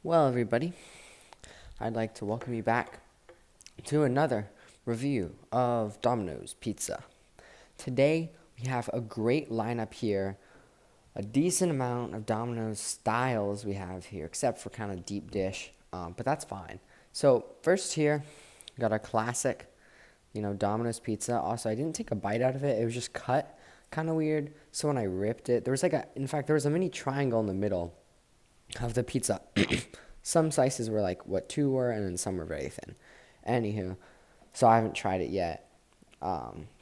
Well, everybody, I'd like to welcome you back to another review of Domino's Pizza. Today, we have a great lineup here, a decent amount of Domino's styles we have here, except for kind of deep dish, but that's fine. So, first here, we got our classic, Domino's pizza. Also, I didn't take a bite out of it. It was just cut kind of weird. So when I ripped it, there was a mini triangle in the middle of the pizza. Some slices were like what two were, and then some were very thin. Anywho, so I haven't tried it yet.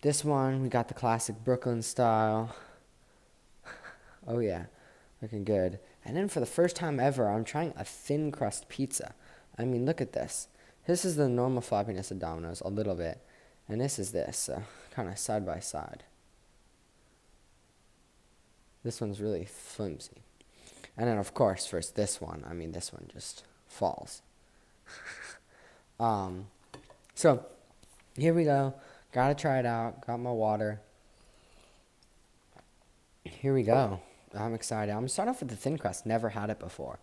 This one, we got the classic Brooklyn style. Oh yeah, looking good. And then for the first time ever, I'm trying a thin crust pizza. I mean, look at this. This is the normal floppiness of Domino's, a little bit. And this is this, kind of side by side. This one's really flimsy. And then, of course, first this one. I mean, this one just falls. So, here we go. Gotta try it out. Got my water. Here we go. I'm excited. I'm going to start off with the thin crust. Never had it before.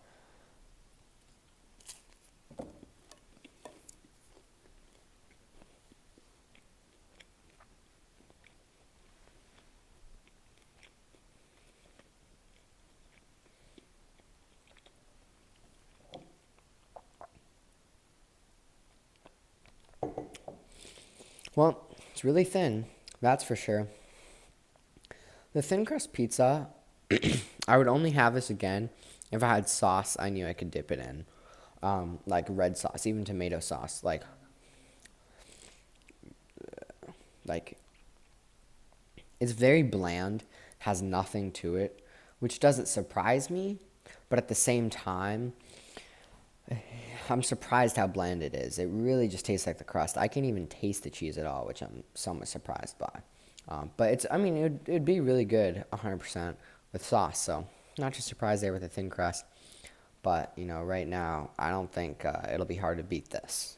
Well, it's really thin, that's for sure. The thin crust pizza, I would only have this again if I had sauce I knew I could dip it in. Like red sauce, even tomato sauce. Like it's very bland, has nothing to it, which doesn't surprise me, but at the same time, I'm surprised how bland it is. It really just tastes like the crust. I can't even taste the cheese at all, which I'm somewhat surprised by. But it'd be really good 100% with sauce. So, not just surprised there with a thin crust. But, right now, I don't think it'll be hard to beat this.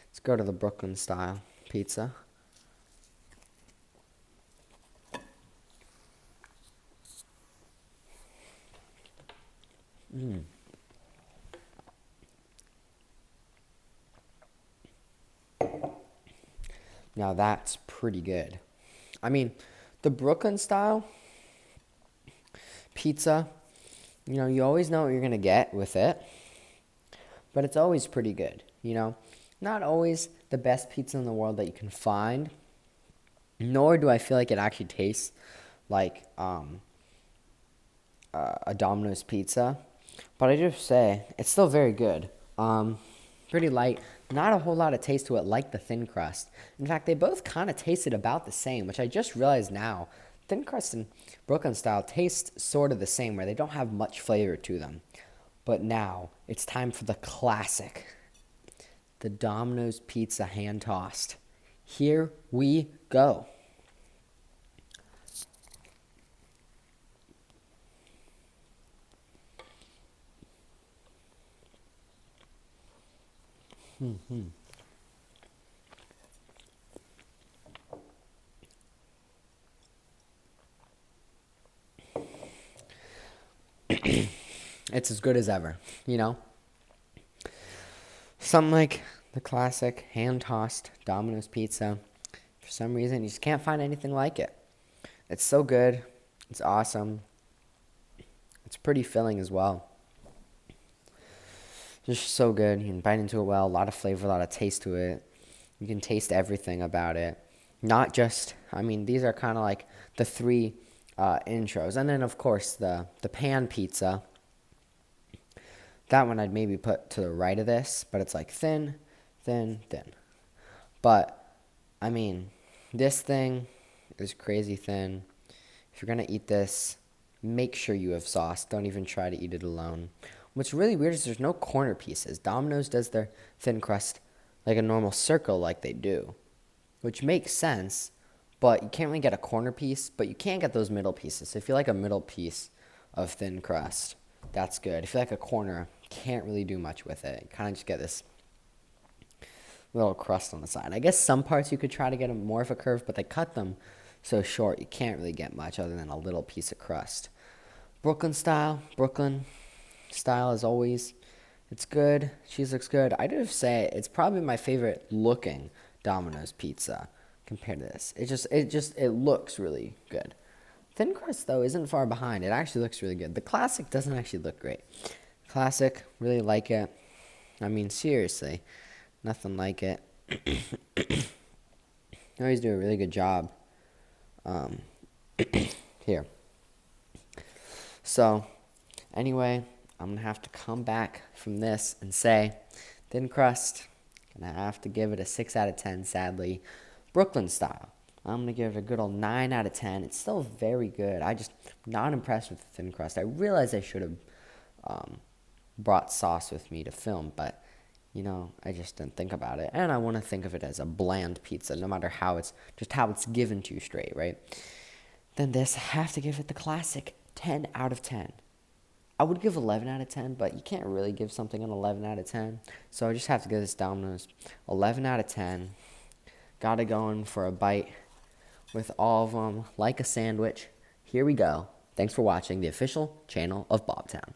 Let's go to the Brooklyn style pizza. Now that's pretty good. I mean, the Brooklyn style pizza, you always know what you're going to get with it, but it's always pretty good. Not always the best pizza in the world that you can find, nor do I feel like it actually tastes like a Domino's pizza, but I just say it's still very good. Pretty light, not a whole lot of taste to it like the thin crust. In fact, they both kind of tasted about the same, which I just realized now. Thin crust and Brooklyn style taste sort of the same, where they don't have much flavor to them. But now it's time for the classic, the Domino's pizza hand tossed. Here we go. It's as good as ever. Something like the classic hand-tossed Domino's pizza. For some reason, you just can't find anything like it. It's so good. It's awesome. It's pretty filling as well. Just so good. You can bite into it well. A lot of flavor, a lot of taste to it. You can taste everything about it. Not just, these are kind of like the three intros. And then, of course, the pan pizza. That one I'd maybe put to the right of this, but it's like thin, thin, thin. But, this thing is crazy thin. If you're going to eat this, make sure you have sauce. Don't even try to eat it alone. What's really weird is there's no corner pieces. Domino's does their thin crust like a normal circle like they do, which makes sense, but you can't really get a corner piece, but you can get those middle pieces. So if you like a middle piece of thin crust, that's good. If you like a corner, can't really do much with it. Kind of just get this little crust on the side. I guess some parts you could try to get more of a curve, but they cut them so short you can't really get much other than a little piece of crust. Brooklyn style as always. It's good. Cheese looks good. I do say it's probably my favorite looking Domino's pizza compared to this. It looks really good. Thin crust though isn't far behind. It actually looks really good. The classic doesn't actually look great. Classic, really like it. I mean, seriously, nothing like it. They always do a really good job. Um, here. So, anyway, I'm gonna have to come back from this and say, thin crust. Gonna have to give it a 6 out of 10. Sadly, Brooklyn style. I'm gonna give it a good old 9 out of 10. It's still very good. I just not impressed with the thin crust. I realize I should have brought sauce with me to film, but I just didn't think about it. And I want to think of it as a bland pizza, no matter how it's given to you straight, right? Then this, I have to give it the classic 10 out of 10. I would give 11 out of 10, but you can't really give something an 11 out of 10. So I just have to give this Domino's 11 out of 10. Got it going for a bite with all of them, like a sandwich. Here we go. Thanks for watching the official channel of Bobtown.